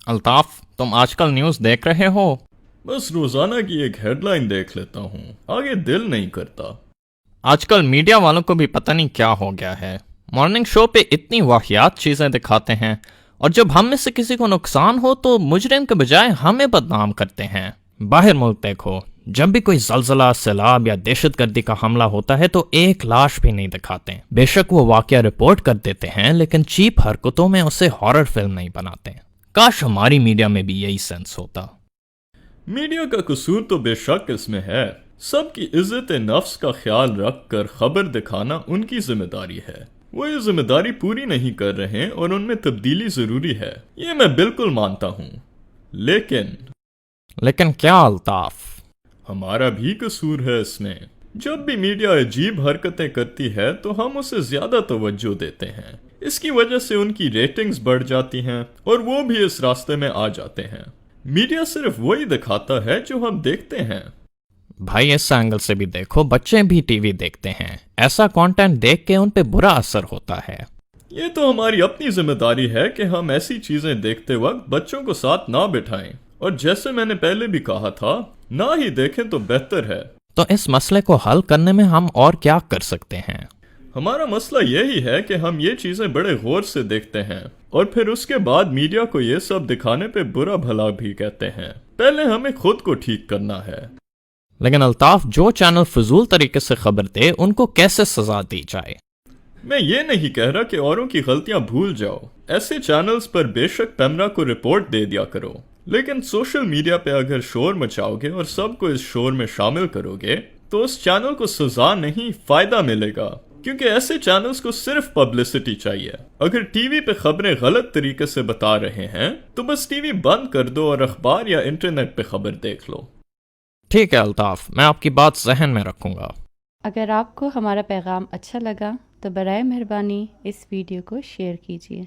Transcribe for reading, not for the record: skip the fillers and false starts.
الطاف، تم آج کل نیوز دیکھ رہے ہو؟ بس روزانہ کی ایک ہیڈ لائن دیکھ لیتا ہوں، آگے دل نہیں کرتا۔ آج کل میڈیا والوں کو بھی پتہ نہیں کیا ہو گیا ہے، مارننگ شو پہ اتنی واقعات چیزیں دکھاتے ہیں، اور جب ہم میں سے کسی کو نقصان ہو تو مجرم کے بجائے ہمیں بدنام کرتے ہیں۔ باہر ملک دیکھو، جب بھی کوئی زلزلہ، سیلاب یا دہشت گردی کا حملہ ہوتا ہے تو ایک لاش بھی نہیں دکھاتے۔ بے شک وہ واقعہ رپورٹ کر دیتے ہیں، لیکن چیپ حرکتوں میں اسے ہارر فلم نہیں بناتے۔ کاش ہماری میڈیا میں بھی یہی سینس ہوتا۔ میڈیا کا قصور تو بے شک اس میں ہے، سب کی عزت نفس کا خیال رکھ کر خبر دکھانا ان کی ذمہ داری ہے۔ وہ یہ ذمہ داری پوری نہیں کر رہے اور ان میں تبدیلی ضروری ہے، یہ میں بالکل مانتا ہوں، لیکن کیا الطاف؟ ہمارا بھی قصور ہے اس میں۔ جب بھی میڈیا عجیب حرکتیں کرتی ہے تو ہم اسے زیادہ توجہ دیتے ہیں، اس کی وجہ سے ان کی ریٹنگز بڑھ جاتی ہیں اور وہ بھی اس راستے میں آ جاتے ہیں۔ میڈیا صرف وہی دکھاتا ہے جو ہم دیکھتے ہیں۔ بھائی اس اینگل سے بھی دیکھو، بچے بھی ٹی وی دیکھتے ہیں، ایسا کانٹینٹ دیکھ کے ان پہ برا اثر ہوتا ہے۔ یہ تو ہماری اپنی ذمہ داری ہے کہ ہم ایسی چیزیں دیکھتے وقت بچوں کو ساتھ نہ بٹھائیں، اور جیسے میں نے پہلے بھی کہا تھا، نہ ہی دیکھیں تو بہتر ہے۔ تو اس مسئلے کو حل کرنے میں ہم اور کیا کر سکتے ہیں؟ ہمارا مسئلہ یہی ہے کہ ہم یہ چیزیں بڑے غور سے دیکھتے ہیں اور پھر اس کے بعد میڈیا کو یہ سب دکھانے پہ برا بھلا بھی کہتے ہیں۔ پہلے ہمیں خود کو ٹھیک کرنا ہے۔ لیکن الطاف، جو چینل فضول طریقے سے خبر دے ان کو کیسے سزا دی جائے؟ میں یہ نہیں کہہ رہا کہ اوروں کی غلطیاں بھول جاؤ، ایسے چینلز پر بے شک پیمرا کو رپورٹ دے دیا کرو، لیکن سوشل میڈیا پہ اگر شور مچاؤ گے اور سب کو اس شور میں شامل کرو گے تو اس چینل کو سزا نہیں فائدہ ملے گا، کیونکہ ایسے چینلز کو صرف پبلسٹی چاہیے۔ اگر ٹی وی پہ خبریں غلط طریقے سے بتا رہے ہیں تو بس ٹی وی بند کر دو اور اخبار یا انٹرنیٹ پہ خبر دیکھ لو۔ ٹھیک ہے الطاف، میں آپ کی بات ذہن میں رکھوں گا۔ اگر آپ کو ہمارا پیغام اچھا لگا تو برائے مہربانی اس ویڈیو کو شیئر کیجیے۔